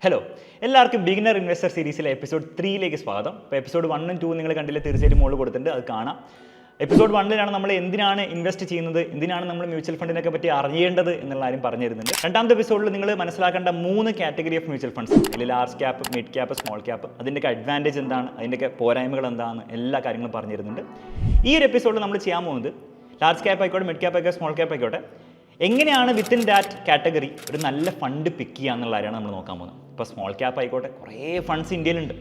Hello എല്ലാവർക്കും beginner investor സീരീസിലെ episode 3ലേക്ക് സ്വാഗതം. അപ്പോൾ എപ്പിസോഡ് 1 ഉം 2 നിങ്ങൾ കണ്ടില്ല, തീർച്ചയായിട്ടും മുകളിൽ കൊടുത്തിട്ടുണ്ട്, അത് കാണാം. എപ്പിസോഡ് 1ലാണ് നമ്മൾ എന്തിനാണ് ഇൻവെസ്റ്റ് ചെയ്യുന്നത്, എന്തിനാണ് നമ്മൾ മ്യൂച്വൽ ഫണ്ടിനൊക്കെ പറ്റി അറിയേണ്ടത് എന്നുള്ള കാര്യം പറഞ്ഞു തരുന്നുണ്ട്. രണ്ടാമത്തെ എപ്പിസോഡിൽ നിങ്ങൾ മനസ്സിലാക്കേണ്ട 3 കാറ്റഗറി ഓഫ് മ്യൂച്വൽ ഫണ്ട്സ്, അതിൽ large cap, mid cap, small cap, അതിൻ്റെയൊക്കെ അഡ്വാൻറ്റേജ് എന്താണ്, അതിൻ്റെയൊക്കെ പോരായ്മകൾ എന്താണ്, എല്ലാ കാര്യങ്ങളും പറഞ്ഞു തരുന്നുണ്ട്. ഈ ഒരു എപ്പിസോഡിൽ നമ്മൾ ചെയ്യാൻ പോകുന്നത് ലാർജ് ക്യാപ്പ് ആയിക്കോട്ടെ, മിഡ് ക്യാപ്പ് ആയിക്കോട്ടെ, സ്മോൾ ക്യാപ്പ് ആയിക്കോട്ടെ, എങ്ങനെയാണ് വിത്തിൻ ദാറ്റ് കാറ്റഗറി ഒരു നല്ല ഫണ്ട് പിക്ക് ചെയ്യുക എന്നുള്ള കാര്യമാണ് നമ്മൾ നോക്കാൻ പോകുന്നത്. ഇപ്പോൾ സ്മോൾ ക്യാപ്പ് ആയിക്കോട്ടെ, കുറേ ഫണ്ട്സ് ഇന്ത്യയിലുണ്ട്.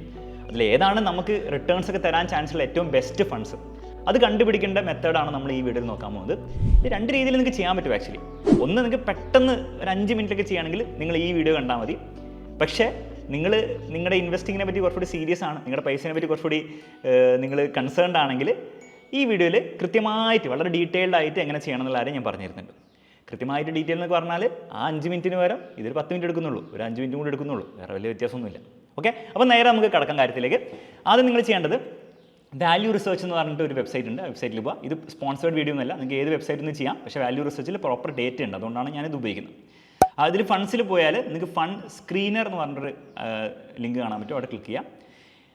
അതിലേതാണ് നമുക്ക് റിട്ടേൺസ് ഒക്കെ തരാൻ ചാൻസ് ഉള്ള ഏറ്റവും ബെസ്റ്റ് ഫണ്ട്സ്, അത് കണ്ടുപിടിക്കേണ്ട മെത്തേഡാണ് നമ്മൾ ഈ വീഡിയോയിൽ നോക്കാൻ പോകുന്നത്. ഇത് 2 രീതിയിൽ നിങ്ങൾക്ക് ചെയ്യാൻ പറ്റും ആക്ച്വലി. ഒന്ന്, നിങ്ങൾക്ക് പെട്ടെന്ന് ഒരു 5 മിനിറ്റൊക്കെ ചെയ്യുകയാണെങ്കിൽ നിങ്ങൾ ഈ വീഡിയോ കണ്ടാൽ മതി. പക്ഷേ നിങ്ങളുടെ ഇൻവെസ്റ്റിങ്ങിനെ പറ്റി കുറച്ചുകൂടി സീരിയസ് ആണ്, നിങ്ങളുടെ പൈസയെ പറ്റി കുറച്ചുകൂടി നിങ്ങൾ കൺസേൺഡ് ആണെങ്കിൽ ഈ വീഡിയോയിൽ കൃത്യമായിട്ട് വളരെ ഡീറ്റെയിൽഡ് ആയിട്ട് എങ്ങനെ ചെയ്യണം എന്നുള്ള കാര്യം ഞാൻ പറഞ്ഞു തരുന്നുണ്ട്. കൃത്യമായിട്ട് ഡീറ്റെയിൽ എന്ന് പറഞ്ഞാൽ ആ 5 മിനിറ്റിന് പകരം ഇതൊരു 10 മിനിറ്റ് എടുക്കുന്നുള്ളൂ, ഒരു 5 മിനിറ്റും കൂടി എടുക്കുന്നുള്ളൂ, വേറെ വലിയ വ്യത്യാസമൊന്നുമില്ല. ഓക്കെ, അപ്പോൾ നേരെ നമുക്ക് കടക്കാൻ കാര്യത്തിലേക്ക്. ആദ്യം നിങ്ങൾ ചെയ്യേണ്ടത് വാല്യൂ റിസർച്ച് എന്ന് പറഞ്ഞിട്ട് ഒരു വെബ്സൈറ്റ് ഉണ്ട്, ആ വെബ്സൈറ്റിൽ പോവുക. ഇത് സ്പോൺസേർഡ് വീഡിയോ ഒന്നുമല്ല, നിങ്ങൾക്ക് ഏത് വെബ്സൈറ്റിൽ നിന്ന് ചെയ്യാം, പക്ഷേ വാല്യൂ റിസർച്ചിൽ പ്രോപ്പർ ഡേറ്റ ഉണ്ട്, അതുകൊണ്ടാണ് ഞാനിത് ഉപയോഗിക്കുന്നത്. അതിൽ ഫണ്ട്സിൽ പോയാൽ നിങ്ങൾക്ക് ഫണ്ട് സ്ക്രീനർ എന്ന് പറഞ്ഞൊരു ലിങ്ക് കാണാൻ പറ്റും, അവിടെ ക്ലിക്ക് ചെയ്യാം.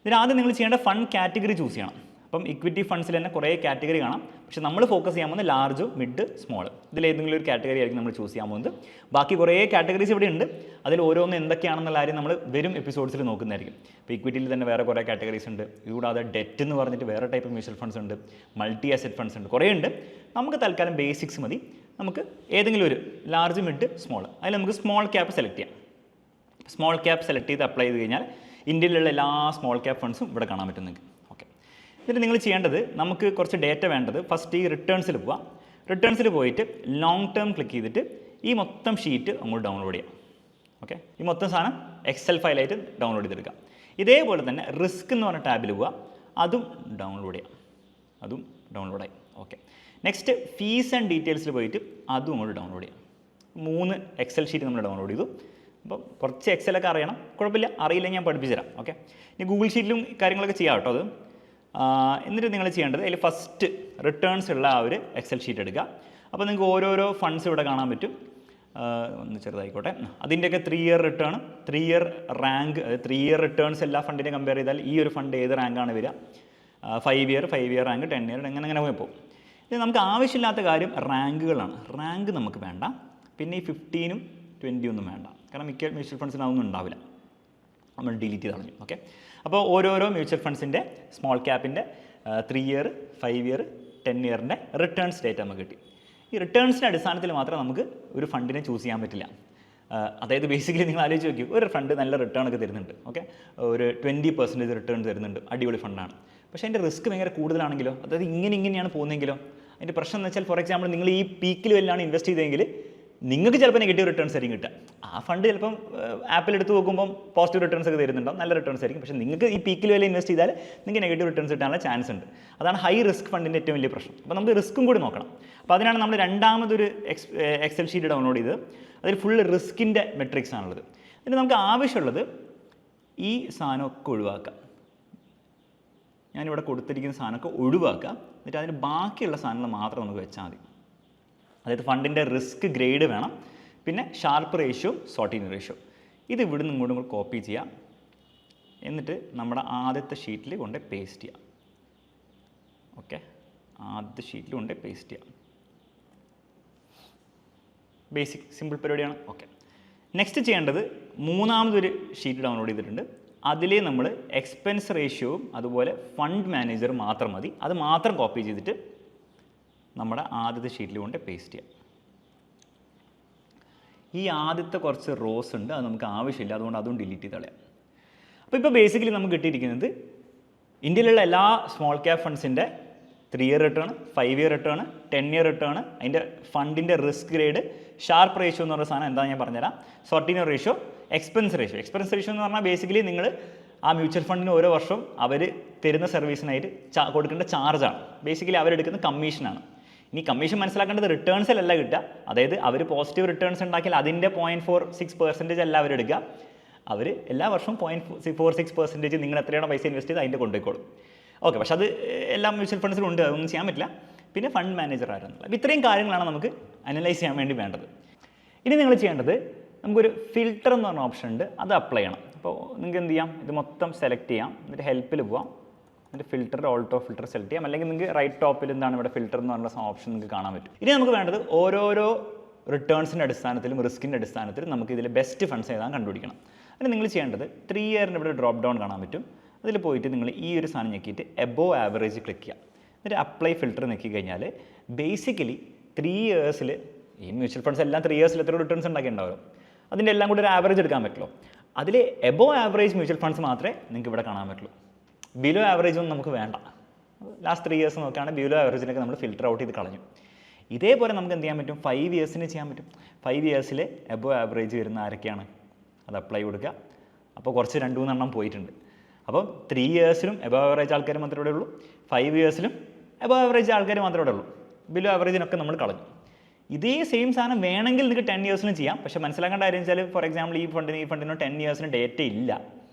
ഇതിനാദ്യം നിങ്ങൾ ചെയ്യേണ്ട ഫണ്ട് കാറ്റഗറി ചൂസ് ചെയ്യണം. അപ്പം ഇക്വിറ്റി ഫണ്ട്സിൽ തന്നെ കുറേ കാറ്റഗറി കാണാം, പക്ഷേ നമ്മൾ ഫോക്കസ് ചെയ്യാൻ പോകുന്നത് ലാർജ്, മിഡ്, സ്മോൾ, ഇതിലേതെങ്കിലും ഒരു കാറ്റഗറി ആയിരിക്കും നമ്മൾ ചൂസ് ചെയ്യാൻ പോകുന്നത്. ബാക്കി കുറേ കാറ്റഗറീസ് ഇവിടെ ഉണ്ട്, അതിൽ ഓരോന്ന് എന്തൊക്കെയാണെന്നുള്ള കാര്യം നമ്മൾ വരും എപ്പിസോഡ്സിൽ നോക്കുന്നതായിരിക്കും. ഇപ്പോൾ ഇക്വിറ്റിയിൽ തന്നെ വേറെ കുറേ കാറ്റഗറീസ് ഉണ്ട്, ഇതുകൂടാതെ ഡെറ്റ് എന്ന് പറഞ്ഞിട്ട് വേറെ ടൈപ്പ് മ്യൂച്വൽ ഫണ്ട്സ് ഉണ്ട്, മൾട്ടി അസറ്റ് ഫണ്ട്സ് ഉണ്ട്, കുറേ ഉണ്ട്. നമുക്ക് തൽക്കാലം ബേസിക്സ് മതി. നമുക്ക് ഏതെങ്കിലും ഒരു ലാർജ്, മിഡ്, സ്മോൾ, അതിൽ നമുക്ക് സ്മോൾ ക്യാപ്പ് സെലക്ട് ചെയ്യാം. സ്മോൾ ക്യാപ്പ് സെലക്ട് ചെയ്ത് അപ്ലൈ ചെയ്ത് കഴിഞ്ഞാൽ ഇന്ത്യയിലുള്ള എല്ലാ സ്മോൾ ക്യാപ്പ് ഫണ്ട്സും ഇവിടെ കാണാൻ പറ്റും നിങ്ങൾക്ക്. എന്നിട്ട് നിങ്ങൾ ചെയ്യേണ്ടത്, നമുക്ക് കുറച്ച് ഡേറ്റ വേണ്ടത്, ഫസ്റ്റ് ഈ റിട്ടേൺസിൽ പോവാം. റിട്ടേൺസിൽ പോയിട്ട് ലോങ് ടേം ക്ലിക്ക് ചെയ്തിട്ട് ഈ മൊത്തം ഷീറ്റ് അങ്ങോട്ട് ഡൗൺലോഡ് ചെയ്യാം. ഓക്കെ, ഈ മൊത്തം സാധനം എക്സൽ ഫയലായിട്ട് ഡൗൺലോഡ് ചെയ്തെടുക്കാം. ഇതേപോലെ തന്നെ റിസ്ക് എന്ന് പറഞ്ഞ ടാബിൽ പോവുക, അതും ഡൗൺലോഡ് ചെയ്യാം, അതും ഡൗൺലോഡായി. ഓക്കെ, നെക്സ്റ്റ് ഫീസ് ആൻഡ് ഡീറ്റെയിൽസിൽ പോയിട്ട് അതും അങ്ങോട്ട് ഡൗൺലോഡ് ചെയ്യാം. 3 എക്സൽ ഷീറ്റ് നമ്മൾ ഡൗൺലോഡ് ചെയ്തു. അപ്പോൾ കുറച്ച് എക്സലൊക്കെ അറിയണം, കുഴപ്പമില്ല, അറിയില്ലെങ്കിൽ ഞാൻ പഠിപ്പിച്ചു തരാം. ഓക്കെ, ഇനി ഗൂഗിൾ ഷീറ്റിലും കാര്യങ്ങളൊക്കെ ചെയ്യാം കേട്ടോ. അത് എന്നിട്ട് നിങ്ങൾ ചെയ്യേണ്ടത് അതിൽ ഫസ്റ്റ് റിട്ടേൺസ് ഉള്ള ആ ഒരു എക്സൽ ഷീറ്റ് എടുക്കുക. അപ്പോൾ നിങ്ങൾക്ക് ഓരോരോ ഫണ്ട്സ് ഇവിടെ കാണാൻ പറ്റും. ഒന്ന് ചെറുതായിക്കോട്ടെ, അതിൻ്റെയൊക്കെ 3 year return, 3 year rank, 3 year returns എല്ലാ ഫണ്ടിനെ കമ്പയർ ചെയ്താൽ ഈ ഒരു ഫണ്ട് ഏത് റാങ്കാണ് വരിക, 5 ഇയർ റാങ്ക്, 10 ഇയർ, അങ്ങനെ പോകും. ഇത് നമുക്ക് ആവശ്യമില്ലാത്ത കാര്യം റാങ്കുകളാണ്. റാങ്ക് നമുക്ക് വേണ്ട. പിന്നെ ഈ 15ഉം 20 ഒന്നും വേണ്ട, കാരണം മിക്ക മ്യൂച്വൽ ഫണ്ട്സിന് അതൊന്നും ഉണ്ടാവില്ല, നമ്മൾ ഡിലീറ്റ് ചെയ്ത് കളഞ്ഞു. ഓക്കെ, അപ്പോൾ ഓരോരോ മ്യൂച്വൽ ഫണ്ട്സിൻ്റെ സ്മോൾ ക്യാപ്പിൻ്റെ 3 ഇയർ, 5 ഇയർ, 10 ഇയറിൻ്റെ റിട്ടേൺസ് ഡേറ്റ നമുക്ക് കിട്ടി. ഈ റിട്ടേൺസിൻ്റെ അടിസ്ഥാനത്തിൽ മാത്രം നമുക്ക് ഒരു ഫണ്ടിനെ ചൂസ് ചെയ്യാൻ പറ്റില്ല. അതായത് ബേസിക്കലി നിങ്ങൾ ആലോചിച്ച് നോക്കി, ഒരു ഫണ്ട് നല്ല റിട്ടേൺ ഒക്കെ തരുന്നുണ്ട്, ഓക്കെ, ഒരു 20% റിട്ടേൺ തരുന്നുണ്ട്, അടിപൊളി ഫണ്ടാണ്. പക്ഷേ അതിൻ്റെ റിസ്ക് ഭയങ്കര കൂടുതലാണെങ്കിലോ, അതായത് ഇങ്ങനെയാണ് പോകുന്നതെങ്കിലോ, അതിൻ്റെ പ്രശ്നം എന്ന് വെച്ചാൽ, ഫോർ എക്സാമ്പിൾ നിങ്ങൾ ഈ പീക്കിൽ വല്ലാണ് ഇൻവെസ്റ്റ് ചെയ്തതെങ്കിൽ നിങ്ങൾക്ക് ചിലപ്പോൾ നെഗറ്റീവ് റിട്ടേൺസ് ആയിരിക്കും കിട്ടുക. ആ ഫണ്ട് ചിലപ്പം ആപ്പിൽ എടുത്ത് നോക്കുമ്പോൾ പോസിറ്റീവ് റിട്ടേൺസ് ഒക്കെ തരുന്നുണ്ടാവും, നല്ല റിട്ടേൺസ് ആയിരിക്കും. പക്ഷേ നിങ്ങൾക്ക് ഈ പീക്കിൽ വല്ല ഇൻവെസ്റ്റ് ചെയ്താൽ നിങ്ങൾക്ക് നെഗറ്റീവ് റിട്ടേൺസ് കിട്ടാനുള്ള ചാൻസ് ഉണ്ട്. അതാണ് ഹൈ റിസ്ക് ഫണ്ടിൻ്റെ ഏറ്റവും വലിയ പ്രശ്നം. അപ്പോൾ നമുക്ക് റിസ്ക്കും കൂടി നോക്കണം. അപ്പോൾ അതിനാണ് നമ്മൾ രണ്ടാമതൊരു എക്സൽ ഷീറ്റ് ഡൗൺലോഡ് ചെയ്ത് അതിൽ ഫുൾ റിസ്കിൻ്റെ മെട്രിക്സ് ആണുള്ളത്. എന്നിട്ട് നമുക്ക് ആവശ്യമുള്ളത് ഈ സാധനമൊക്കെ ഒഴിവാക്കാം. ഞാനിവിടെ കൊടുത്തിരിക്കുന്ന സാധനമൊക്കെ ഒഴിവാക്കുക. എന്നിട്ട് അതിന് ബാക്കിയുള്ള സാധനങ്ങൾ മാത്രം നമുക്ക് വെച്ചാൽ മതി. അതായത് ഫണ്ടിൻ്റെ റിസ്ക് ഗ്രേഡ് വേണം, പിന്നെ ഷാർപ്പ് റേഷ്യോ, സോർട്ടിങ് റേഷ്യോ. ഇത് ഇവിടുന്ന് ഇങ്ങോട്ടും കൂടെ കോപ്പി ചെയ്യാം. എന്നിട്ട് നമ്മുടെ ആദ്യത്തെ ഷീറ്റിൽ കൊണ്ട് പേസ്റ്റ് ചെയ്യാം. ഓക്കെ, ആദ്യത്തെ ഷീറ്റിൽ കൊണ്ട് പേസ്റ്റ് ചെയ്യാം. ബേസിക് സിമ്പിൾ പരിപാടിയാണ്. ഓക്കെ, നെക്സ്റ്റ് ചെയ്യേണ്ടത് മൂന്നാമതൊരു ഷീറ്റ് ഡൗൺലോഡ് ചെയ്തിട്ടുണ്ട്. അതിൽ നമ്മൾ എക്സ്പെൻസ് റേഷ്യോവും അതുപോലെ ഫണ്ട് മാനേജർ മാത്രം മതി. അത് മാത്രം കോപ്പി ചെയ്തിട്ട് നമ്മുടെ ആദ്യത്തെ ഷീറ്റിൽ കൊണ്ട് പേസ്റ്റ് ചെയ്യാം. ഈ ആദ്യത്തെ കുറച്ച് റോസ് ഉണ്ട്, അത് നമുക്ക് ആവശ്യമില്ല, അതുകൊണ്ട് അതും ഡിലീറ്റ് ചെയ്ത് കളയാം. അപ്പോൾ ബേസിക്കലി നമുക്ക് കിട്ടിയിരിക്കുന്നത് ഇന്ത്യയിലുള്ള എല്ലാ സ്മോൾ ക്യാപ്പ് ഫണ്ട്സിൻ്റെ 3 year return, 5 year return, 10 year return, അതിൻ്റെ ഫണ്ടിൻ്റെ റിസ്ക് ഗ്രേഡ്, ഷാർപ്പ് റേഷ്യോ എന്ന് പറയുന്ന സാധനം എന്താണെന്ന് ഞാൻ പറഞ്ഞുതരാം, Sortino ratio, expense ratio. Expense ratio എന്ന് പറഞ്ഞാൽ ബേസിക്കലി നിങ്ങൾ ആ മ്യൂച്വൽ ഫണ്ടിന് ഓരോ വർഷം അവർ തരുന്ന സർവീസിനായിട്ട് കൊടുക്കേണ്ട ചാർജാണ്. ബേസിക്കലി അവരെടുക്കുന്ന കമ്മീഷനാണ്. ഇനി കമ്മീഷൻ മനസ്സിലാക്കേണ്ടത് റിട്ടേൺസിലല്ല കിട്ടുക. അതായത് അവർ പോസിറ്റീവ് റിട്ടേൺസ് ഉണ്ടാക്കിയാൽ അതിൻ്റെ 0.46% അല്ല അവരെടുക്കുക. അവർ എല്ലാ വർഷവും 0.46% നിങ്ങൾ എത്രയാണോ പൈസ ഇൻവെസ്റ്റ് ചെയ്ത് അതിൻ്റെ കൊണ്ടുപോയിക്കോളും. ഓക്കെ, പക്ഷേ അത് എല്ലാ മ്യൂച്വൽ ഫണ്ട്സിലും ഉണ്ട്, അതൊന്നും ചെയ്യാൻ പറ്റില്ല. പിന്നെ ഫണ്ട് മാനേജർ ആയിരുന്നില്ല. അപ്പോൾ ഇത്രയും കാര്യങ്ങളാണ് നമുക്ക് അനലൈസ് ചെയ്യാൻ വേണ്ടി വേണ്ടത്. ഇനി നിങ്ങൾ ചെയ്യേണ്ടത് നമുക്കൊരു ഫിൽറ്റർ എന്ന് പറഞ്ഞ ഓപ്ഷൻ ഉണ്ട്, അത് അപ്ലൈ ചെയ്യണം. അപ്പോൾ നിങ്ങൾക്ക് എന്ത് ചെയ്യാം, ഇത് മൊത്തം സെലക്ട് ചെയ്യാം, എന്നിട്ട് ഹെൽപ്പിൽ പോവാം, എന്നിട്ട് ഫിൽറ്റർ ഓൾട്ടോ ഫിൽറ്റർ സെലക്ട് ചെയ്യാം, അല്ലെങ്കിൽ നിങ്ങൾക്ക് റൈറ്റ് ടോപ്പിൽ എന്താണ് ഇവിടെ ഫിൽറ്റർ എന്ന് പറഞ്ഞ ഓപ്ഷൻ നിങ്ങൾക്ക് കാണാൻ പറ്റും. ഇനി നമുക്ക് വേണ്ടത് ഓരോരോ റിട്ടേൺസിൻ്റെ അടിസ്ഥാനത്തിലും റിസ്കിൻ്റെ അടിസ്ഥാനത്തിലും നമുക്ക് ഇതിൽ ബെസ്റ്റ് ഫണ്ട്സ് ഏതാണ് കണ്ടുപിടിക്കണം. അതിന് നിങ്ങൾ ചെയ്യേണ്ടത് 3 ഇയറിൻ്റെ ഇവിടെ ഡ്രോപ്പ് ഡൗൺ കാണാൻ പറ്റും. അതിൽ പോയിട്ട് നിങ്ങൾ ഈ ഒരു സാധനം ഞെക്കിയിട്ട് എബോവ് ആവറേജ് ക്ലിക്ക് ചെയ്യാം. എന്നിട്ട് അപ്ലൈ ഫിൽറ്റർ ഞെക്കി കഴിഞ്ഞാൽ ബേസിക്കലി 3 ഇയേഴ്സിൽ ഈ മ്യൂച്വൽ ഫണ്ട്സ് എല്ലാം 3 ഇയേഴ്സിൽ എത്ര റിട്ടേൺസ് ഉണ്ടാക്കിയിട്ടുണ്ടാവും, അതിൻ്റെ എല്ലാം കൂടി ഒരു ആവറേജ് എടുക്കാൻ പറ്റുള്ളൂ. അതിൽ എബോവ് ആവറേജ് മ്യൂച്വൽ ഫണ്ട്സ് മാത്രമേ നിങ്ങൾക്ക് ഇവിടെ കാണാൻ പറ്റുള്ളൂ. ബിലോ ആവറേജ് ഒന്നും നമുക്ക് വേണ്ട. ലാസ്റ്റ് 3 ഇയേഴ്സ് നോക്കുകയാണെങ്കിൽ ബിലോ ആവറേജിനൊക്കെ നമ്മൾ ഫിൽറ്റർ ഔട്ട് ചെയ്ത് കളഞ്ഞു. ഇതേപോലെ നമുക്ക് എന്ത് ചെയ്യാൻ പറ്റും, 5 ഇയേഴ്സിന് ചെയ്യാൻ പറ്റും. 5 ഇയേഴ്സിൽ എബോവ് ആവറേജ് വരുന്ന ആരൊക്കെയാണ്, അത് അപ്ലൈ കൊടുക്കുക. അപ്പോൾ കുറച്ച് 2-3 എണ്ണം പോയിട്ടുണ്ട്. അപ്പോൾ 3 ഇയേഴ്സിലും എബോവ് ആവറേജ് ആൾക്കാർ മാത്രമേ ഇവിടെ ഉള്ളൂ, 5 ഇയേഴ്സിലും എബോവ് ആവറേജ് ആൾക്കാർ മാത്രമേ ഇവിടെ ഉള്ളൂ. ബിലോ ആവറേജിനൊക്കെ നമ്മൾ കളഞ്ഞു. ഇതേ സെയിം സാധനം വേണമെങ്കിൽ നിങ്ങൾക്ക് 10 ഇയേഴ്സിനും ചെയ്യാം. പക്ഷേ മനസ്സിലാക്കേണ്ട കാര്യം വെച്ചാൽ ഫോർ എക്സാമ്പിൾ ഈ ഫണ്ടിനോ 10 ഇയേഴ്സിന് ഡേറ്റ ഇല്ല.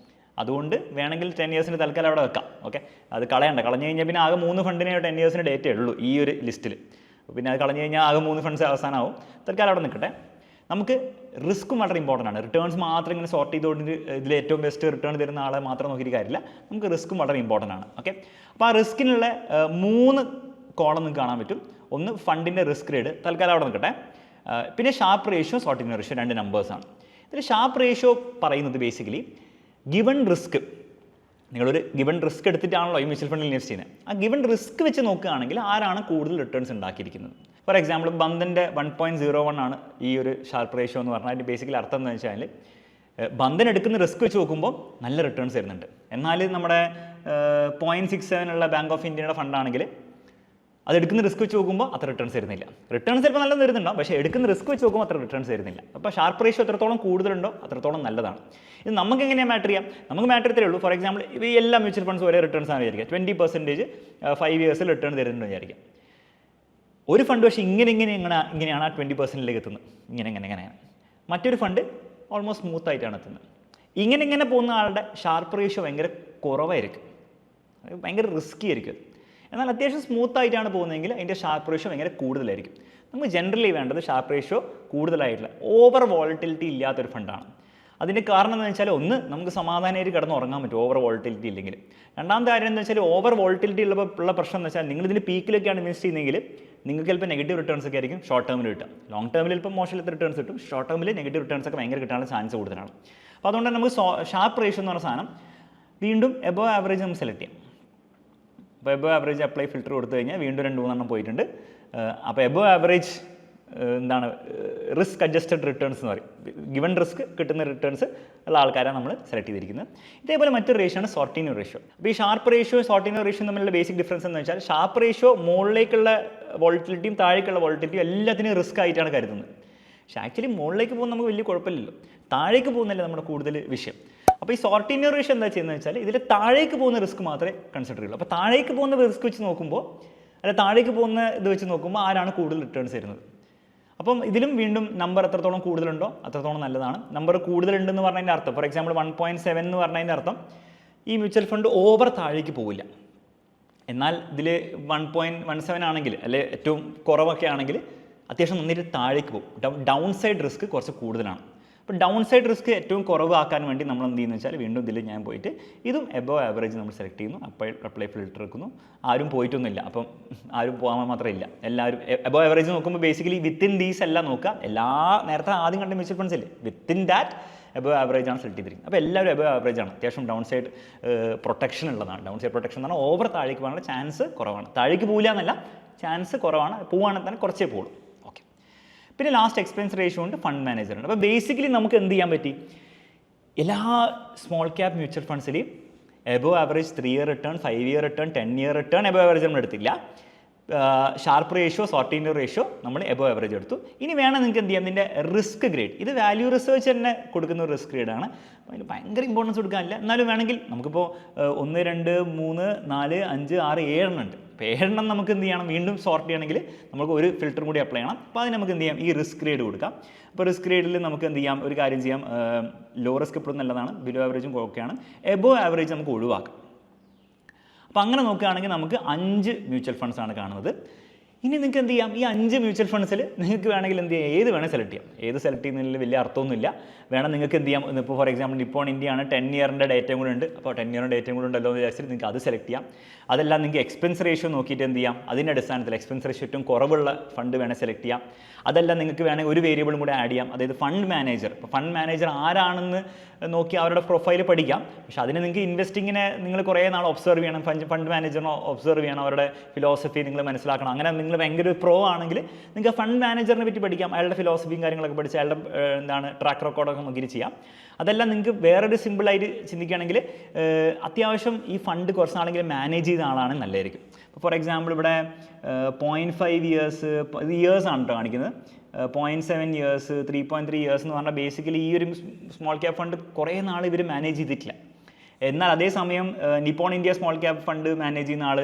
അതുകൊണ്ട് വേണമെങ്കിൽ 10 ഇയേഴ്സിന് തൽക്കാലം അവിടെ വെക്കാം. ഓക്കെ, അത് കളയണ്ട. കളഞ്ഞു കഴിഞ്ഞാൽ പിന്നെ ആകെ 3 ഫണ്ടിനെ 10 ഇയേഴ്സിന് ഡേറ്റ ഉള്ളൂ ഈ ഒരു ലിസ്റ്റിൽ. പിന്നെ അത് കളഞ്ഞു കഴിഞ്ഞാൽ ആകെ 3 ഫണ്ട്സ് അവസാനമാവും. തൽക്കാലം അവിടെ നിൽക്കട്ടെ. നമുക്ക് റിസ്ക്കും വളരെ ഇമ്പോർട്ടൻ്റ് ആണ്. റിട്ടേൺസ് മാത്രം ഇങ്ങനെ സോർട്ട് ചെയ്തുകൊണ്ട് ഇതിൽ ഏറ്റവും ബെസ്റ്റ് റിട്ടേൺ തരുന്ന ആളെ മാത്രം നോക്കിയിട്ട് കാര്യമില്ല. നമുക്ക് റിസ്ക്കും വളരെ ഇമ്പോർട്ടൻ്റ് ആണ്. ഓക്കെ, അപ്പോൾ ആ റിസ്കിനുള്ള 3 കോളം നിങ്ങൾക്ക് കാണാൻ പറ്റും. ഒന്ന് ഫണ്ടിൻ്റെ റിസ്ക് റേറ്റ്, തൽക്കാലം അവിടെ നിൽക്കട്ടെ. പിന്നെ ഷാർപ്പ് റേഷ്യോ, സോർട്ടിംഗ് റേഷ്യോ, 2 നമ്പേഴ്സാണ്. ഇതിൽ ഷാർപ്പ് റേഷ്യോ പറയുന്നത് ബേസിക്കലി ഗിവൺ റിസ്ക്, നിങ്ങളൊരു ഗിവൺ റിസ്ക് എടുത്തിട്ടാണല്ലോ ഈ മ്യൂച്വൽ ഫണ്ടിൽ ഇൻവെസ്റ്റ് ചെയ്യുന്നത്. ആ ഗിവൺ റിസ്ക് വെച്ച് നോക്കുകയാണെങ്കിൽ ആരാണ് കൂടുതൽ റിട്ടേൺസ് ഉണ്ടാക്കിയിരിക്കുന്നത്. ഫോർ എക്സാമ്പിൾ ബന്ധൻ്റെ 1.01 ആണ് ഈ ഒരു ഷാർപ്പ് റേഷ്യോ എന്ന് പറഞ്ഞാൽ. അതിൻ്റെ ബേസിക്കലി അർത്ഥം എന്ന് വെച്ചാൽ ബന്ധൻ എടുക്കുന്ന റിസ്ക് വെച്ച് നോക്കുമ്പോൾ നല്ല റിട്ടേൺസ് വരുന്നുണ്ട്. എന്നാൽ നമ്മുടെ 0.67 ഉള്ള ബാങ്ക് ഓഫ് ഇന്ത്യയുടെ ഫണ്ടാണെങ്കിൽ അത് എടുക്കുന്ന റിസ്ക് വെച്ച് നോക്കുമ്പോൾ അത്ര റിട്ടേൺസ് വരുന്നില്ല. റിട്ടേൺസ് ചിലപ്പോൾ നല്ലത് വരുന്നുണ്ടാവും, പക്ഷേ എടുക്കുന്ന റിസ്ക് വെച്ച് നോക്കുമ്പോൾ അത്ര റിട്ടേൺസ് വരുന്നില്ല. അപ്പോൾ ഷാർപ്പ് റേഷ്യോ എത്രത്തോളം കൂടുതലുണ്ടോ അത്രത്തോളം നല്ലതാണ്. ഇത് നമുക്ക് എങ്ങനെയാണ് മാറ്റർ ചെയ്യാം, നമുക്ക് മാറ്റർ ചെയ്തേ ഉള്ളൂ. ഫോർ എക്സാമ്പിൾ ഈ എല്ലാ മ്യൂച്വൽ ഫണ്ട്സ് ഒരേ റിട്ടേൺസ് ആണ് വിചാരിക്കുക. 20% 5 ഇയേഴ്സിൽ റിട്ടേൺ തരുന്നുണ്ടെന്ന് വിചാരിക്കാം. ഒരു ഫണ്ട് പക്ഷേ ഇങ്ങനെയാണ് ആ 20%ലേക്ക് എത്തുന്നത്, ഇങ്ങനെയാണ്. മറ്റൊരു ഫണ്ട് ഓൾമോസ്റ്റ് സ്മൂത്ത് ആയിട്ടാണ് എത്തുന്നത്. ഇങ്ങനെ പോകുന്ന ആളുടെ ഷാർപ്പ് റേഷ്യോ ഭയങ്കര കുറവായിരിക്കും, ഭയങ്കര റിസ്കി ആയിരിക്കും. എന്നാൽ അത്യാവശ്യം സ്മൂത്ത് ആയിട്ടാണ് പോകുന്നതെങ്കിൽ അതിൻ്റെ ഷാർപ്പ് റേഷ്യോ ഭയങ്കര കൂടുതലായിരിക്കും. നമുക്ക് ജനറലി വേണ്ടത് ഷാർപ്പ് റേഷ്യോ കൂടുതലായിട്ടുള്ള ഓവർ വോളറ്റിലിറ്റി ഇല്ലാത്തൊരു ഫണ്ടാണ്. അതിൻ്റെ കാരണം എന്ന് വെച്ചാൽ ഒന്ന്, നമുക്ക് സമാധാനമായിട്ട് കിടന്ന് ഉറങ്ങാൻ പറ്റും ഓവർ വോളറ്റിലിറ്റി ഇല്ലെങ്കിൽ. രണ്ടാമത്തെ കാര്യം എന്ന് വെച്ചാൽ ഓവർ വോളറ്റിലിറ്റി ഉള്ള പ്രശ്നം എന്ന് വെച്ചാൽ നിങ്ങൾ ഇതിൽ പീക്കിലൊക്കെയാണ് ഇൻവെസ്റ്റ് ചെയ്യുന്നതെങ്കിൽ നിങ്ങൾക്ക് ചിലപ്പോൾ നെഗറ്റീവ് റിട്ടേൺസ് ഒക്കെ ആയിരിക്കും ഷോർട്ട് ടേമിൽ കിട്ടുക. ലോങ് ടേമിൽ ഇപ്പോൾ മോശമില്ലാത്ത റിട്ടേൺസ് കിട്ടും, ഷോർട്ട് ടേമിൽ നെഗറ്റീവ് റിട്ടേൺസ് ഒക്കെ ഭയങ്കര കിട്ടാനുള്ള ചാൻസ് കൂടുതലാണ്. അപ്പോൾ അതുകൊണ്ട് തന്നെ നമുക്ക് ഷാർപ്പ് റേഷ്യോ എന്ന് പറഞ്ഞ സാധനം വീണ്ടും എബോവ് ആവറേജ് നമുക്ക് സെലക്ട് ചെയ്യാം. അപ്പോൾ എബോവ് ആവറേജ് അപ്ലൈ ഫിൽറ്റർ കൊടുത്തു കഴിഞ്ഞാൽ വീണ്ടും 2-3 എണ്ണം പോയിട്ടുണ്ട്. അപ്പോൾ എബോവ് ആവറേജ് എന്താണ് റിസ്ക് അഡ്ജസ്റ്റഡ് റിട്ടേൺസ് എന്ന് പറയും. ഗിവൺ റിസ്ക് കിട്ടുന്ന റിട്ടേൺസ് ഉള്ള ആൾക്കാരാണ് നമ്മൾ സെലക്ട് ചെയ്തിരിക്കുന്നത്. ഇതേപോലെ മറ്റൊരു റേഷ്യോ ആണ് സോർട്ടിംഗ് റേഷ്യോ. അപ്പോൾ ഈ ഷാർപ്പ് റേഷ്യോ സോർട്ടിംഗ് റേഷ്യോ തമ്മിലുള്ള ബേസിക് ഡിഫറൻസ് എന്ന് വെച്ചാൽ ഷാർപ്പ് റേഷ്യോ മുകളിലേക്കുള്ള വോളറ്റിലിറ്റിയും താഴേക്കുള്ള വോളറ്റിലിറ്റിയും എല്ലാത്തിനും റിസ്ക് ആയിട്ടാണ് കരുതുന്നത്. പക്ഷേ ആക്ച്വലി മുകളിലേക്ക് പോകുമ്പോൾ നമുക്ക് വലിയ കുഴപ്പമില്ലല്ലോ, താഴേക്ക് പോകുന്നല്ലേ നമ്മുടെ കൂടുതൽ വിഷയം. അപ്പോൾ ഈ സോർട്ടിംഗ് റേഷ്യോ എന്താ ചെയ്യുന്നത് വെച്ചാൽ ഇതിൽ താഴേക്ക് പോകുന്ന റിസ്ക് മാത്രമേ കൺസിഡർ ചെയ്യുള്ളൂ. അപ്പോൾ താഴേക്ക് പോകുന്ന റിസ്ക് വെച്ച് നോക്കുമ്പോൾ താഴേക്ക് പോകുന്ന ഇത് വെച്ച് നോക്കുമ്പോൾ ആരാണ് കൂടുതൽ റിട്ടേൺസ് വരുന്നത്. അപ്പം ഇതിലും വീണ്ടും നമ്പർ എത്രത്തോളം കൂടുതലുണ്ടോ അത്രത്തോളം നല്ലതാണ്. നമ്പർ കൂടുതലുണ്ടെന്ന് പറഞ്ഞതിൻ്റെ അർത്ഥം ഫോർ എക്സാമ്പിൾ 1.7 എന്ന് പറഞ്ഞതിൻ്റെ അർത്ഥം ഈ മ്യൂച്വൽ ഫണ്ട് ഓവർ താഴേക്ക് പോവില്ല. എന്നാൽ ഇതിൽ 1.17 ആണെങ്കിൽ അല്ലെ ഏറ്റവും കുറവൊക്കെ ആണെങ്കിൽ അത്യാവശ്യം നന്നായിട്ട് താഴേക്ക് പോകും. ഡൗൺ സൈഡ് റിസ്ക് കുറച്ച് കൂടുതലാണ്. അപ്പോൾ ഡൗൺ സൈഡ് റിസ്ക് ഏറ്റവും കുറവാക്കാൻ വേണ്ടി നമ്മൾ എന്ത് ചെയ്യുന്നത് വെച്ചാൽ വീണ്ടും ഇതിൽ ഞാൻ പോയിട്ട് ഇതും എബോവ് ആവറേജ് നമ്മൾ സെലക്ട് ചെയ്യുന്നു, അപ്ലൈ ഫിൽറ്റർ എടുക്കുന്നു. ആരും പോയിട്ടൊന്നുമില്ല, അപ്പം ആരും പോകാൻ മാത്രമില്ല, എല്ലാവരും എബോവ് ആവറേജ് നോക്കുമ്പോൾ ബേസിക്കലി വിത്തിൻ ദീസ് എല്ലാം നോക്കുക. നേരത്തെ ആദ്യം കണ്ട മ്യൂച്വൽ ഫണ്ട്സ് ഇല്ലേ, വിത്തിൻ ദാറ്റ് എബോവ് ആവറേജ് ആണ് സെലക്ട് ചെയ്തിരിക്കുന്നത്. അപ്പോൾ എല്ലാവരും എബോവ് ആവറേജ് ആണ്. അത്യാവശ്യം ഡൗൺ സൈഡ് പ്രൊട്ടക്ഷൻ ഉള്ളതാണ്. ഡൗൺ സൈഡ് പ്രൊട്ടക്ഷൻ എന്ന് പറഞ്ഞാൽ ഓവർ താഴേക്ക് പോകാനുള്ള ചാൻസ് കുറവാണ്. താഴേക്ക് പോകില്ല എന്നല്ല, ചാൻസ് കുറവാണ്. പോവുകയാണെങ്കിൽ തന്നെ കുറച്ചേ പോകുള്ളൂ. പിന്നെ ലാസ്റ്റ് എക്സ്പെൻസ് റേഷ്യോ ഉണ്ട്, ഫണ്ട് മാനേജർ ഉണ്ട്. അപ്പോൾ ബേസിക്കലി നമുക്ക് എന്ത് ചെയ്യാൻ പറ്റി, എല്ലാ സ്മോൾ ക്യാപ് മ്യൂച്വൽ ഫണ്ട്സിലെയും above average 3 year return, 5 year return, 10 year return above average നമ്മൾ എടുത്തില്ല. ഷാർപ്പ് റേഷ്യോ, സോർട്ടിംഗ് റേഷ്യോ നമ്മൾ എബോവ് ആവറേജ് എടുത്തു. ഇനി വേണം നിങ്ങൾക്ക് എന്ത് ചെയ്യാം, ഇതിൻ്റെ റിസ്ക് ഗ്രേഡ്. ഇത് വാല്യൂ റിസർച്ച് തന്നെ കൊടുക്കുന്ന ഒരു റിസ്ക് ഗ്രേഡാണ്. അതിന് ഭയങ്കര ഇമ്പോർട്ടൻസ് കൊടുക്കാനില്ല. എന്നാലും വേണമെങ്കിൽ നമുക്കിപ്പോൾ 1, 2, 3, 4, 5, 6, 7 എണ്ണം ഉണ്ട്. അപ്പോൾ 7 എണ്ണം നമുക്ക് എന്ത് ചെയ്യണം, വീണ്ടും സോർട്ട് ചെയ്യണമെങ്കിൽ നമുക്ക് ഒരു ഫിൽറ്ററും കൂടി അപ്ലൈ ചെയ്യണം. അപ്പോൾ അതിന് നമുക്ക് എന്ത് ചെയ്യാം, ഈ റിസ്ക് ഗ്രേഡ് കൊടുക്കാം. അപ്പോൾ റിസ്ക് ഗ്രേഡിൽ നമുക്ക് എന്ത് ചെയ്യാം, ഒരു കാര്യം ചെയ്യാം, ലോ റിസ്ക് ഇപ്പോഴും നല്ലതാണ്, ബിലോ ആവറേജും ഓക്കെയാണ്, എബോവ് ആവറേജ് നമുക്ക് ഒഴിവാക്കാം. അപ്പോൾ അങ്ങനെ നോക്കുകയാണെങ്കിൽ നമുക്ക് 5 മ്യൂച്വൽ ഫണ്ട്സ് ആണ് കാണുന്നത്. ഇനി നിങ്ങൾക്ക് എന്ത് ചെയ്യാം, ഈ 5 മ്യൂച്വൽ ഫണ്ട്സിൽ നിങ്ങൾക്ക് വേണമെങ്കിൽ എന്ത് ചെയ്യാം, ഏത് വേണേൽ സെലക്ട് ചെയ്യാം. ഏത് സെലക്ട് ചെയ്യുന്നതിൽ വലിയ അർത്ഥമൊന്നുമില്ല. വേണം നിങ്ങൾക്ക് എന്ത് ചെയ്യാം, ഇപ്പോൾ ഫോർ എക്സാമ്പിൾ നിപ്പോൺ ഇന്ത്യയാണ് 10 ഇയറിൻ്റെ ഡേറ്റയും കൂടെ ഉണ്ട്. അപ്പോൾ 10 ഇയറിൻ്റെ ഡേറ്റയും കൂടെ ഉണ്ടല്ലോ എന്ന് വിചാരിച്ചിട്ട് നിങ്ങൾക്ക് അത് സെലക്ട് ചെയ്യാം. അതെല്ലാം നിങ്ങൾക്ക് എക്സ്പെൻസ് റേഷ്യോ നോക്കിയിട്ട് എന്ത് ചെയ്യാം, അതിൻ്റെ അടിസ്ഥാനത്തിൽ എക്സ്പെൻസ് റേഷ്യോ ഏറ്റവും കുറവുള്ള ഫണ്ട് വേണേൽ സെലക്ട് ചെയ്യാം. അതെല്ലാം നിങ്ങൾക്ക് വേണമെങ്കിൽ ഒരു വേരിയബിളും കൂടെ ആഡ് ചെയ്യാം, അതായത് ഫണ്ട് മാനേജർ. ഇപ്പോൾ ഫണ്ട് മാനേജർ ആരാണെന്ന് നോക്കി അവരുടെ പ്രൊഫൈൽ പഠിക്കാം. പക്ഷേ അതിന് നിങ്ങൾക്ക് ഇൻവെസ്റ്റിങ്ങിനെ നിങ്ങൾ കുറേ നാൾ ഒബ്സർവ് ചെയ്യണം, ഫണ്ട് മാനേജറിനെ ഒബ്സർവ് ചെയ്യണം, അവരുടെ ഫിലോസഫി നിങ്ങൾ മനസ്സിലാക്കണം. അങ്ങനെ നിങ്ങൾ ഭയങ്കര പ്രോ ആണെങ്കിൽ നിങ്ങൾക്ക് ഫണ്ട് മാനേജറിനെ പറ്റി പഠിക്കാം, അയാളുടെ ഫിലോസഫിയും കാര്യങ്ങളൊക്കെ പഠിച്ച് അയാളുടെ ട്രാക്ക് റെക്കോർഡൊക്കെ നോക്കി ചെയ്യാം. അതെല്ലാം നിങ്ങൾക്ക് വേറൊരു സിമ്പിളായിട്ട് ചിന്തിക്കുകയാണെങ്കിൽ അത്യാവശ്യം ഈ ഫണ്ട് കുറച്ച് നാളെങ്കിലും മാനേജ് ചെയ്ത ആളാണെങ്കിൽ നല്ലതായിരിക്കും. ഇപ്പോൾ ഫോർ എക്സാമ്പിൾ ഇവിടെ 0.5 ഇയേഴ്സ്, ഇത് ഇയേഴ്സാണ് കേട്ടോ കാണിക്കുന്നത്. 0.7 ഇയേഴ്സ്, 3.3 ഇയേഴ്സ് എന്ന് പറഞ്ഞാൽ ബേസിക്കലി ഈ ഒരു സ്മോൾ ക്യാപ് ഫണ്ട് കുറേ നാൾ ഇവർ മാനേജ് ചെയ്തിട്ടില്ല. എന്നാൽ അതേസമയം Nippon India small cap fund manage ചെയ്യുന്ന ആൾ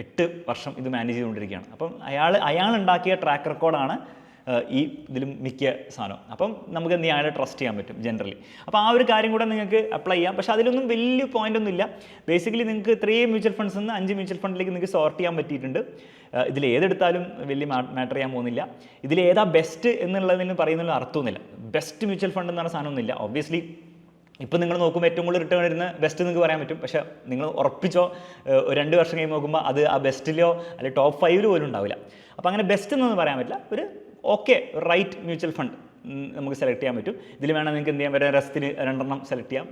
8 വർഷം ഇത് മാനേജ് ചെയ്തുകൊണ്ടിരിക്കുകയാണ്. അപ്പം അയാൾ ഉണ്ടാക്കിയ ട്രാക്ക് റെക്കോർഡാണ് ഈ ഇതിലും മിക്ക സാധനം. അപ്പം നമുക്ക് എന്ത് ചെയ്യാൻ, അയാളെ ട്രസ്റ്റ് ചെയ്യാൻ പറ്റും ജനറലി. അപ്പോൾ ആ ഒരു കാര്യം കൂടെ നിങ്ങൾക്ക് അപ്ലൈ ചെയ്യാം. പക്ഷേ അതിലൊന്നും വലിയ പോയിന്റ് ഒന്നും ഇല്ല. ബേസിക്കലി നിങ്ങൾക്ക് 3 മ്യൂച്വൽ ഫണ്ട്സ് നിന്ന് 5 മ്യൂച്വൽ ഫണ്ടിലേക്ക് നിങ്ങൾക്ക് സോർട്ട് ചെയ്യാൻ പറ്റിയിട്ടുണ്ട്. ഇതിൽ ഏതെടുത്താലും വലിയ മാറ്റർ ചെയ്യാൻ പോകുന്നില്ല. ഇതിൽ ഏതാ ബെസ്റ്റ് എന്നുള്ളതിന് പറയുന്നതിൽ അർത്ഥമൊന്നുമില്ല. ബെസ്റ്റ് മ്യൂച്വൽ ഫണ്ട് എന്ന് പറഞ്ഞ സാധനമൊന്നുമില്ല. ഒബ്വിയസ്ലി ഇപ്പോൾ നിങ്ങൾ നോക്കുമ്പോൾ ഏറ്റവും കൂടുതൽ റിട്ടേൺ വരുന്ന ബെസ്റ്റ് നിങ്ങൾക്ക് പറയാൻ പറ്റും. പക്ഷേ നിങ്ങൾ ഉറപ്പിച്ചോ 2 വർഷം കഴിയുമ്പോൾ നോക്കുമ്പോൾ അത് ആ ബെസ്റ്റിലോ അല്ലെങ്കിൽ ടോപ്പ് 5 പോലും ഉണ്ടാവില്ല. അപ്പോൾ അങ്ങനെ ബെസ്റ്റ് എന്നൊന്നും പറയാൻ പറ്റില്ല. ഒരു ഓക്കെ റൈറ്റ് മ്യൂച്വൽ ഫണ്ട് നമുക്ക് സെലക്ട് ചെയ്യാൻ പറ്റും. ഇതിൽ വേണം നിങ്ങൾക്ക് എന്ത് ചെയ്യാൻ, വരെ രസത്തിന് 2 സെലക്ട് ചെയ്യാം,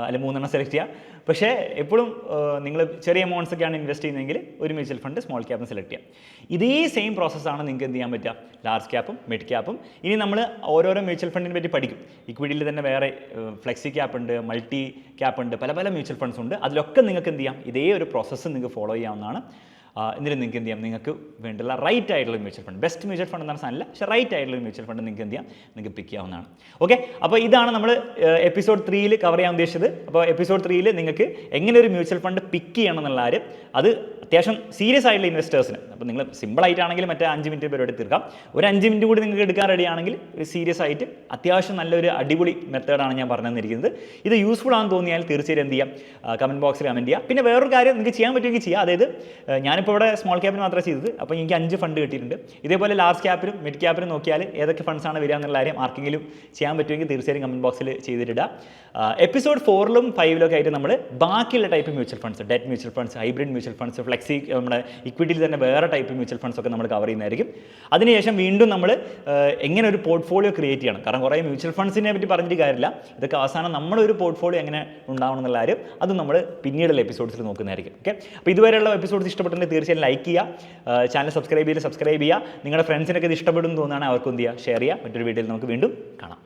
അല്ലെങ്കിൽ 3 സെലക്ട് ചെയ്യാം. പക്ഷേ എപ്പോഴും നിങ്ങൾ ചെറിയ എമൗണ്ട്സ് ഒക്കെയാണ് ഇൻവെസ്റ്റ് ചെയ്യുന്നതെങ്കിൽ ഒരു മ്യൂച്വൽ ഫണ്ട് സ്മോൾ ക്യാപ്പും സെലക്ട് ചെയ്യാം. ഇതേ സെയിം പ്രോസസ്സാണ് നിങ്ങൾക്ക് എന്ത് ചെയ്യാൻ പറ്റുക ലാർജ് ക്യാപ്പും മിഡ് ക്യാപ്പും. ഇനി നമ്മൾ ഓരോരോ മ്യൂച്വൽ ഫണ്ടിനെ പറ്റി പഠിക്കും. ഇക്വിറ്റിയിൽ തന്നെ വേറെ ഫ്ലെക്സി ക്യാപ്പ് ഉണ്ട്, മൾട്ടി ക്യാപ്പ് ഉണ്ട്, പല പല മ്യൂച്വൽ ഫണ്ട്സ് ഉണ്ട്. അതിലൊക്കെ നിങ്ങൾക്ക് എന്ത് ചെയ്യാം, ഇതേ ഒരു പ്രോസസ്സ് നിങ്ങൾക്ക് ഫോളോ ചെയ്യാവുന്നതാണ്. എന്നിട്ട് നിങ്ങൾക്ക് എന്ത് ചെയ്യാം, നിങ്ങൾക്ക് വേണ്ടുള്ള റൈറ്റ് ആയിട്ടുള്ള mutual fund, best mutual fund എന്ന് പറഞ്ഞാൽ പക്ഷേ റൈറ്റ് ആയിട്ടുള്ള മ്യൂച്വൽ ഫണ്ട് നിങ്ങൾക്ക് എന്ത് ചെയ്യാം, നിങ്ങൾക്ക് പിക്ക് ചെയ്യാവുന്നതാണ്. ഓക്കെ, അപ്പോൾ ഇതാണ് നമ്മൾ എപ്പിസോഡ് 3 കവർ ചെയ്യാൻ ഉദ്ദേശിച്ചത്. അപ്പോൾ എപ്പിസോഡ് 3 നിങ്ങൾക്ക് എങ്ങനെ ഒരു മ്യൂച്വൽ ഫണ്ട് പിക്ക് ചെയ്യണം എന്നുള്ള കാര്യം, അത് അത്യാവശ്യം സീരിയസ് ആയിട്ടുള്ള ഇൻവെസ്റ്റേഴ്സിന്. അപ്പോൾ നിങ്ങൾ സിമ്പിളായിട്ടാണെങ്കിൽ മറ്റേ 5 മിനിറ്റ് പരിപാടി തീർക്കാം. ഒരു 5 മിനിറ്റ് കൂടി നിങ്ങൾക്ക് എടുക്കാൻ റെഡിയാണെങ്കിൽ ഒരു സീരിയസ് ആയിട്ട് അത്യാവശ്യം നല്ലൊരു അടിപൊളി മെത്തേഡാണ് ഞാൻ പറഞ്ഞു തന്നിരിക്കുന്നത്. ഇത് യൂസ്ഫുൾ ആണെന്ന് തോന്നിയാൽ തീർച്ചയായും എന്ത് ചെയ്യാം, കമൻറ്റ് ബോക്സിൽ കമൻറ്റ് ചെയ്യുക. പിന്നെ വേറൊരു കാര്യം നിങ്ങൾക്ക് ചെയ്യാൻ പറ്റുമെങ്കിൽ ചെയ്യുക. അതായത് ഞാനിപ്പോൾ ഇവിടെ സ്മോൾ ക്യാപ്പിന് മാത്രമേ ചെയ്തത്. അപ്പോൾ എനിക്ക് 5 ഫണ്ട് കിട്ടിയിട്ടുണ്ട്. ഇതേപോലെ ലാർജ് ക്യാപ്പിനും മിഡ് ക്യാപ്പിനും നോക്കിയാൽ ഏതൊക്കെ ഫണ്ട്സാണ് വരിക എന്നുള്ള കാര്യം ആർക്കെങ്കിലും ചെയ്യാൻ പറ്റുമെങ്കിൽ തീർച്ചയായും കമൻറ്റ് ബോക്സിൽ ചെയ്തിട്ടിടുക. എപ്പിസോഡ് 4 ഉം 5 ആയിട്ട് നമ്മൾ ബാക്കിയുള്ള type mutual funds, debt mutual funds, hybrid mutual funds, flexi, നമ്മുടെ ഇക്വിറ്റിയിൽ തന്നെ വേറെ ടൈപ്പ് മ്യൂച്വൽ ഫണ്ട്സ് ഒക്കെ നമ്മൾ കവർ ചെയ്യുന്നതായിരിക്കും. അതിനുശേഷം വീണ്ടും നമ്മൾ എങ്ങനെ ഒരു പോർട്ട്ഫോളിയോ ക്രിയേറ്റ് ചെയ്യണം. കാരണം കുറേ മ്യൂച്വൽ ഫണ്ട്സിനെ പറ്റി പറഞ്ഞിട്ട് കാര്യമില്ല. ഇതൊക്കെ അവസാനം നമ്മളൊരു പോർട്ട്ഫോളിയോ എങ്ങനെ ഉണ്ടാവണം എന്നുള്ള കാര്യം അത് നമ്മൾ പിന്നീടുള്ള എപ്പിസോഡ്സിൽ നോക്കുന്നതായിരിക്കും. ഓക്കെ, അപ്പോൾ ഇതുവരെയുള്ള എപ്പിസോഡ്സ് ഇഷ്ടപ്പെട്ടിട്ടുണ്ടെങ്കിൽ തീർച്ചയായും ലൈക്ക് ചെയ്യുക, ചാനൽ സബ്സ്ക്രൈബ് ചെയ്യുക. നിങ്ങളുടെ ഫ്രണ്ട്സിനൊക്കെ ഇത് ഇഷ്ടപ്പെടും എന്ന് തോന്നുകയാണെങ്കിൽ അവർക്ക് എന്ത് ചെയ്യുക, ഷെയർ ചെയ്യുക. മറ്റൊരു വീഡിയോയിൽ നമുക്ക് വീണ്ടും കാണാം.